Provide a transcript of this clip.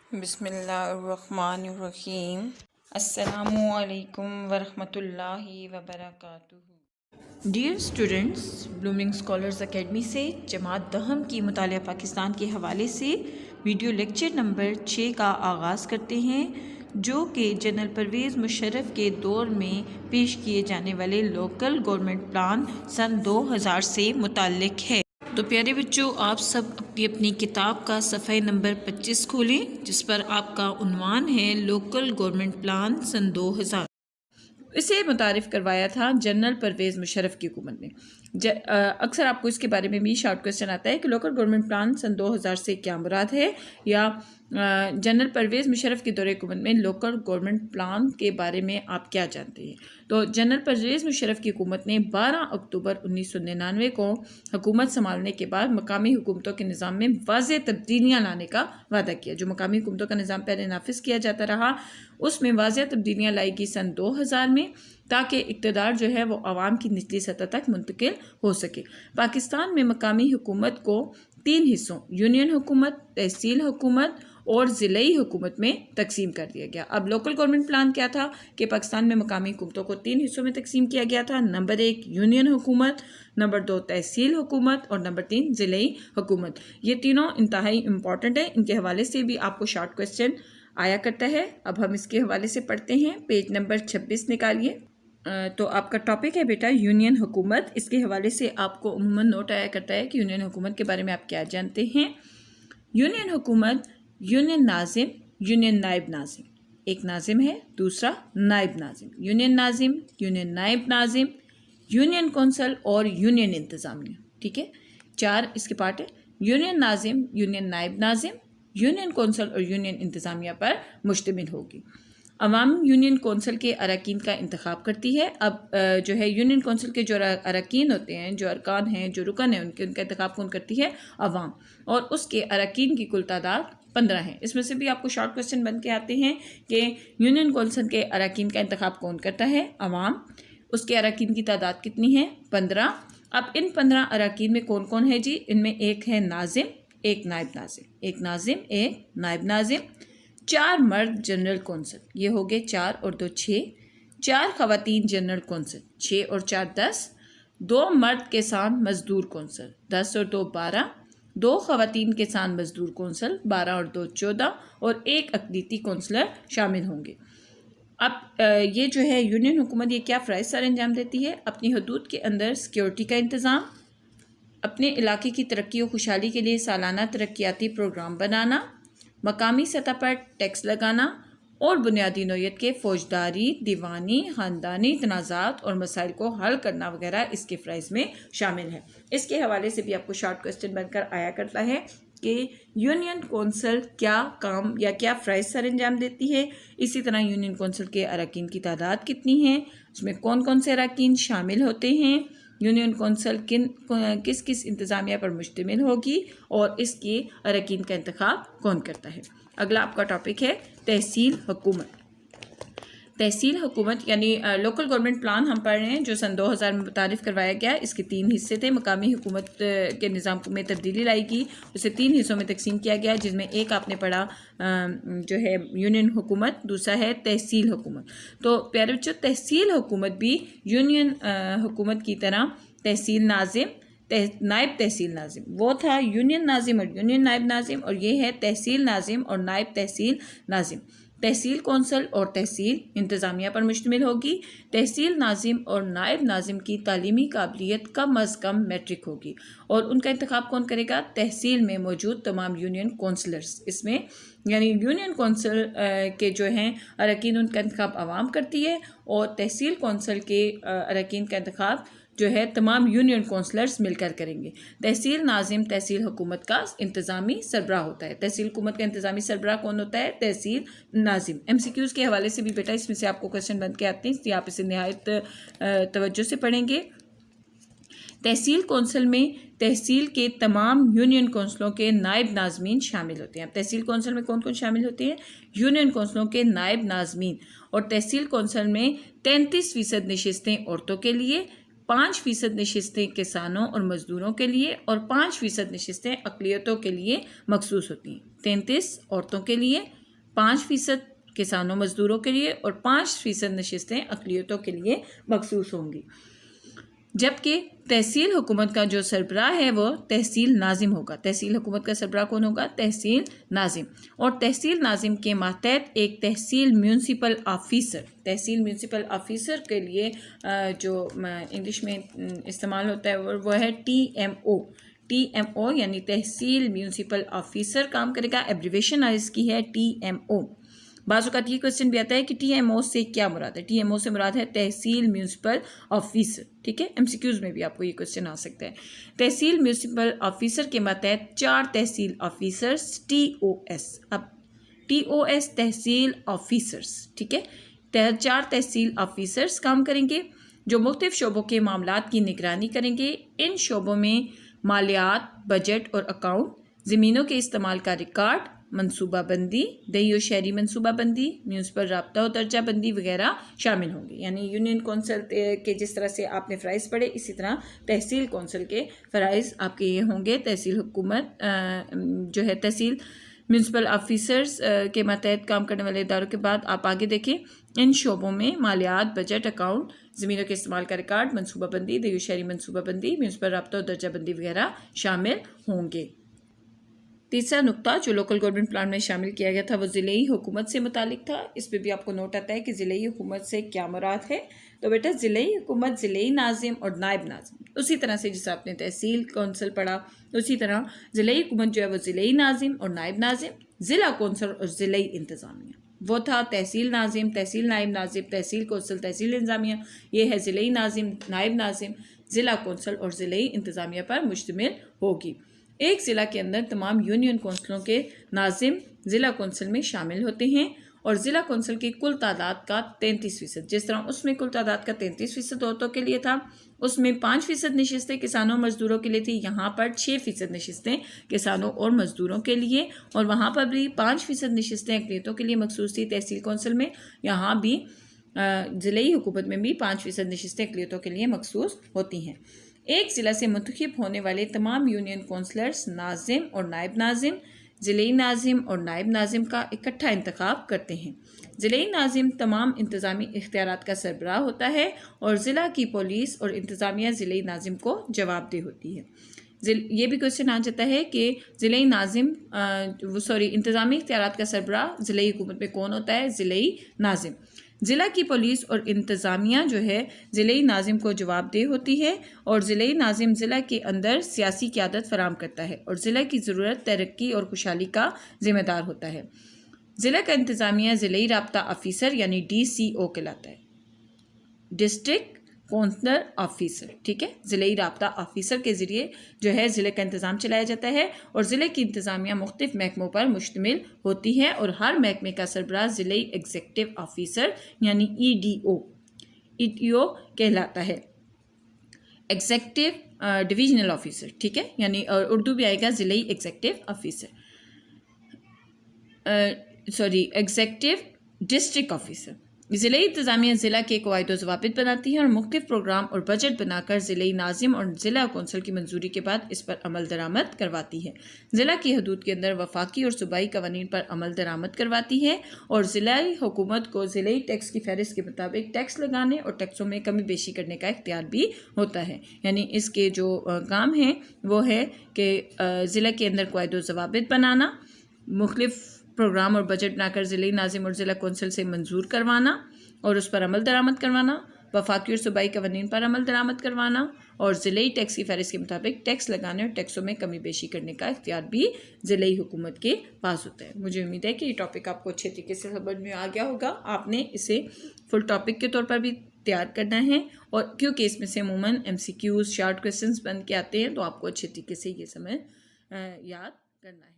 बिस्मिल्लाहिर्रहमानिर्रहीम। अस्सलामुअलैकुम वरहमतुल्लाहि वबरकातुहू। Dear students, blooming scholars academy से जमात दहम की मुतालिया पाकिस्तान के हवाले से वीडियो लेक्चर नंबर 6 का आगाज़ करते हैं, जो कि जनरल परवेज़ मुशर्रफ के दौर में पेश किए जाने वाले लोकल गवर्नमेंट प्लान सन 2000 से मुताल्लिक़ है। तो प्यारे बच्चों, आप सब अपनी अपनी किताब का सफ़े नंबर 25 खोलें, जिस पर आपका उन्वान है लोकल गवर्नमेंट प्लान सन 2000। इसे मुतारिफ़ करवाया था जनरल परवेज़ मुशर्रफ की हुकूमत ने। अक्सर आपको इसके बारे में भी शॉर्ट क्वेश्चन आता है कि लोकल गवर्नमेंट प्लान सन 2000 से क्या मुराद है, या जनरल परवेज़ मुशर्रफ के दौरे हुकूमत में लोकल गवर्नमेंट प्लान के बारे में आप क्या जानते हैं। तो जनरल परवेज़ मुशर्रफ की हुकूमत ने 12 अक्टूबर 1999 को हुकूमत संभालने के बाद मकामी हुकूमतों के निज़ाम में वाज़ेह तब्दीलियाँ लाने का वादा किया। जो मकामी हुकूमतों का निज़ाम पहले नाफिज किया जाता रहा, उसमें वाज़ेह तब्दीलियाँ लाई गई सन 2000 में, ताकि इक़्तिदार जो है वो आवाम की निचली सतह तक मुंतकिल हो सके। पाकिस्तान में मकामी हुकूमत को 3 हिस्सों यूनियन हुकूमत, तहसील हुकूमत और ज़िलाई हुकूमत में तकसीम कर दिया गया। अब लोकल गवर्नमेंट प्लान क्या था कि पाकिस्तान में मकामी हुकूमतों को 3 हिस्सों में तकसीम किया गया था। नंबर 1 यूनियन हुकूमत, नंबर 2 तहसील हुकूमत और नंबर 3 ज़िलाई हुकूमत। ये तीनों इंतहाई इम्पॉर्टेंट है, इनके हवाले से भी आपको शॉर्ट क्वेश्चन आया करता है। अब हम इसके हवाले से पढ़ते हैं। पेज नंबर 26 निकालिए। तो आपका टॉपिक है बेटा यूनियन हुकूमत। इसके हवाले से आपको उम्मन नोट आया करता है कि यूनियन हुकूमत के बारे में आप क्या जानते हैं। यूनियन हुकूमत, यूनियन नाजिम, यूनियन नायब नाजिम। एक नाजिम है, दूसरा नायब नाजिम। यूनियन नाजिम, यूनियन नायब नाजिम, यूनियन कौंसल और यूनियन इंतज़ामिया। ठीक है, 4 इसके पार्ट है। यूनियन नाजिम, यूनियन नायब नाजिम, यूनियन कौंसल और यूनियन इंतज़ामिया पर मुश्तमिल होगी। अवाम यूनियन कौंसिल के अरकान का इंतखाब करती है। अब जो है यूनियन कौंसिल के जो अरकान होते हैं, जो अरकान हैं, जो रुकन हैं, उनका इंतखाब कौन करती है? अवाम। और उसके अरकान की कुल तादाद 15 है। इसमें से भी आपको शॉर्ट क्वेश्चन बन के आते हैं कि यूनियन कौंसिल के अरकान का इंतखाब कौन करता है? अवाम। उसके अरकान की तादाद कितनी है? 15। अब इन 15 अरकान में कौन कौन है जी? इनमें एक है नाजिम, एक नायब नाजिम, एक नाजिम, एक नायब नाजिम, 4 मर्द जनरल कौंसिल, ये हो गए 4 और 2 6, 4 खवातीन जनरल कौंसिल, 6 और 4 10, 2 मर्द के साथ मजदूर कौंसिल, 10 और 2 12, 2 खवातीन के साथ मजदूर कौंसिल, 12 और 2 14, और 1 अक़लीती कौंसलर शामिल होंगे। अब ये जो है यूनियन हुकूमत, ये क्या फ़राइज़ सर अंजाम देती है? अपनी हदूद के अंदर सिक्योरिटी का इंतज़ाम, अपने इलाके की तरक्की और खुशहाली के लिए सालाना तरक्याती प्रोग्राम बनाना, मकामी सतह पर टैक्स लगाना और बुनियादी नौयत के फ़ौजदारी, दीवानी, ख़ानदानी तनाज़ात और मसाइल को हल करना वगैरह इसके फ़राइज़ में शामिल है। इसके हवाले से भी आपको शॉर्ट क्वेश्चन बनकर आया करता है कि यूनियन कौंसिल क्या काम या क्या फ़राइज़ सर अंजाम देती है। इसी तरह यूनियन कौंसिल के अरकान की तादाद कितनी है, उसमें कौन कौन से अरकान शामिल होते हैं, यूनियन कौंसिल किस किस इंतज़ामिया पर मुश्तमिल होगी, और इसके अरकान का इंतखाब कौन करता है। अगला आपका टॉपिक है तहसील हुकूमत। तहसील हुकूमत यानी लोकल गवर्नमेंट प्लान हम पढ़ रहे हैं, जो सन 2000 में मुतारिफ़ करवाया गया। इसके 3 हिस्से थे। मकामी हुकूमत के निज़ाम में तब्दीली लाई गई, उसे 3 हिस्सों में तकसीम किया गया, जिसमें एक आपने पढ़ा जो है यूनियन हुकूमत, दूसरा है तहसील हुकूमत। तो प्यारे बच्चों, तहसील हुकूमत भी यूनियन हुकूमत की तरह तहसील नाजिम, नायब तहसील नाजिम, वो था यूनियन नाजिम और यूनियन नायब नाजिम, और ये है तहसील नाजिम और नायब तहसील नाजिम। तहसील कौंसल और तहसील इंतज़ामिया पर मुश्तमिल होगी। तहसील नाजिम और नायब नाजिम की तालीमी काबिलियत कम अज़ कम मैट्रिक होगी, और उनका इंतखाब कौन करेगा? तहसील में मौजूद तमाम यूनियन कौंसलर्स। इसमें यानी यूनियन कौंसिल के जो हैं अरकान, उनका इंतखाब आवाम करती है, और तहसील कौंसिल के अरकान का इंतखाब जो है तमाम यूनियन कौंसलर्स मिलकर करेंगे। तहसील नाजिम तहसील हुकूमत का इंतज़ामी सरबराह होता है। तहसील हुकूमत का इंतज़ामी सरबराह कौन होता है? तहसील नाजिम। MCQs के हवाले से भी बेटा इसमें से आपको क्वेश्चन बन के आते हैं, इसलिए आप इसे नहायत तवज्जो से पढ़ेंगे। तहसील कौंसिल में तहसील के तमाम यूनियन कौंसिलों के नायब नाज़मीन शामिल होते हैं। अब तहसील कौंसिल में कौन कौन शामिल होते हैं? यूनियन कौंसिलों के नायब नाज़मीन। और तहसील कौंसिल में 33% नशिस्तें औरतों के लिए, 5% नशिस्तें किसानों और मज़दूरों के लिए, और 5% नशिस्तें अक़लियतों के लिए मखसूस होती हैं। 33 औरतों के लिए, 5% किसानों मजदूरों के लिए और 5% नशिस्तें अक़लियतों के लिए मखसूस होंगी। जबकि तहसील हुकूमत का जो सरबराह है वो तहसील नाजिम होगा। तहसील हुकूमत का सरबराह कौन होगा? तहसील नाजिम। और तहसील नाजिम के मातहत एक तहसील म्यूनसिपल ऑफिसर, तहसील म्यूनसिपल ऑफिसर के लिए जो इंग्लिश में इस्तेमाल होता है वो है TMO यानी तहसील म्यूनसिपल ऑफिसर काम करेगा। एब्रीवेशन इसकी है TMO। बाज़ ये क्वेश्चन भी आता है कि TMO से क्या मुराद है? TMO से मुराद है तहसील म्यूनसिपल ऑफिसर। ठीक है, MCQs में भी आपको ये क्वेश्चन आ सकता है। तहसील म्यूनसिपल ऑफिसर के मातहत 4 तहसील ऑफिसर्स TOS। अब TOS तहसील ऑफिसर्स, ठीक है, 4 तहसील ऑफिसर्स काम करेंगे जो मुख्तलिफ शोबों के मामलात की निगरानी करेंगे। इन शोबों में मालियात, बजट और अकाउंट, ज़मीनों के इस्तेमाल का रिकॉर्ड, मनसूबाबंदी, दही और शहरी मनसूबाबंदी, म्यूनसिपल राब्ता और दर्जा बंदी वगैरह शामिल होंगे। यानी यूनियन कौंसिल के जिस तरह से आपने फ़राइज़ पढ़े, इसी तरह तहसील कौंसिल के फ़राइज़ आपके ये होंगे। तहसील हुकूमत जो है तहसील म्यूनसिपल ऑफिसर्स के मातहत काम करने वाले इदारों के बाद आप आगे देखें, इन शोबों में मालियात, बजट, अकाउंट, ज़मीनों के इस्तेमाल का रिकॉर्ड, मनसूबाबंदी, दही और शहरी मनसूबाबंदी, म्यूनसिपल राब्ता और दर्जा बंदी वगैरह शामिल होंगे। तीसरा नुक्ता जो लोकल गवर्नमेंट प्लान में शामिल किया गया था वो ज़िलेई हुकूमत से मुतालिक था। इस पर भी आपको नोट आता है कि ज़िलेई हुकूमत से क्या मुराद है। तो बेटा ज़िलेई हुकूमत ज़िलेई नाजिम और नायब नाजिम, उसी तरह से जैसे आपने तहसील कौंसिल पढ़ा, उसी तरह ज़िलेई हुकूमत जो है वो ज़िलेई नाजिम और नायब नाजिम, ज़िला कौंसिल और ज़िलेई इंतज़ामिया वो था तहसील नाजिम, तहसील नायब नाजिम, तहसील कौंसिल, तहसील इंतज़ामिया। ये है ज़िलेई नाजिम, नायब नाजिम, ज़िला कौंसिल और ज़िलेई इंतज़ामिया पर मुश्तमिल होगी। एक ज़िला के अंदर तमाम यूनियन कौंसिलों के नाजिम ज़िला कौंसिल में शामिल होते हैं और ज़िला कौंसिल की कुल तादाद का 33%, जिस तरह उसमें कुल तादाद का 33% औरतों के लिए था, उसमें 5% नशिस्तें किसानों मज़दूरों के लिए थी। यहाँ पर 6% नशिस्तें किसानों और मज़दूरों के लिए, और वहाँ पर भी 5% नशिस्तें अक़लियतों के लिए मखसूस थी तहसील कौंसिल में। यहाँ भी ज़िलेई हुकूमत में भी 5% नशिस्तें अक़लियतों के लिए मखसूस होती हैं। एक ज़िला से मुंतखब होने वाले तमाम यूनियन कौंसलर्स नाजिम और नायब नाजिम, ज़िलेई नाजिम और नायब नाजिम का इकट्ठा इंतखाब करते हैं। ज़िलेई नाजिम तमाम इंतज़ामी इख्तियारात का सरबराह होता है और ज़िला की पुलिस और इंतज़ामिया ज़िलेई नाजिम को जवाबदेह होती है। ये भी क्वेश्चन आ जाता है कि ज़िलेई नाजिम इंतज़ामी इख्तियारात का सरबराह ज़िलेई हुकूमत में कौन होता है? ज़िलेई नाजिम। ज़िला की पुलिस और इंतज़ामिया जो है ज़िलेई नाजिम को जवाबदेह होती है और ज़िलेई नाजिम ज़िला के अंदर सियासी क़यादत फराम करता है और ज़िला की ज़रूरत, तरक्की और खुशहाली का ज़िम्मेदार होता है। ज़िला का इंतज़ामिया ज़िलेई राब्ता ऑफिसर यानी DCO कहलाता है, डिस्ट्रिक्ट कौंसलर ऑफिसर। ठीक है, ज़िलेई राब्ता ऑफिसर के ज़रिए जो है ज़िले का इंतज़ाम चलाया जाता है और ज़िले की इंतज़ामिया मुख्तलिफ महकमों पर मुश्तमिल होती है और हर महकमे का सरबराह ज़िलेई एग्जीक्यूटिव ऑफिसर यानी EDO कहलाता है, एग्जीक्यूटिव डिविजनल ऑफिसर। ठीक है, यानी उर्दू भी आएगा ज़िलेई executive officer, executive district officer. ज़िलेई इंतज़ामिया ज़िला के कवायद व ज़वाबित बनाती है और मुख्तलिफ प्रोग्राम और बजट बनाकर ज़िलेई नाजिम और ज़िला कौंसिल की मंजूरी के बाद इस पर अमल दरामद करवाती है। ज़िला की हदूद के अंदर वफाकी और सूबाई कवानीन पर अमल दरामद करवाती है और ज़िलाई हुकूमत को ज़िलेई टैक्स की फहरिस्त के मुताबिक टैक्स लगाने और टैक्सों में कमी बेशी करने का इख्तियार भी होता है। यानी इसके जो काम हैं वो है कि ज़िला के अंदर कवायद व ज़वाबित बनाना, मुख्तलिफ प्रोग्राम और बजट बनाकर ज़िलेई नाजिम और ज़िला कौंसिल से मंजूर करवाना और उस पर अमल दरामद करवाना, वफाकी और सूबाई कवानीन पर अमल दरामद करवाना और ज़िलेई टैक्स की फहरिस्त के मुताबिक टैक्स लगाने और टैक्सों में कमी बेशी करने का इख्तियार भी ज़िलेई हुकूमत के पास होता है। मुझे उम्मीद है कि ये टॉपिक आपको अच्छे तरीके से समझ में आ गया होगा। आपने इसे फुल टॉपिक के तौर पर भी तैयार करना है और क्योंकि इसमें से अमूमन MCQs शॉर्ट क्वेश्चंस बन के आते हैं तो आपको अच्छे तरीके से ये समझ याद करना है।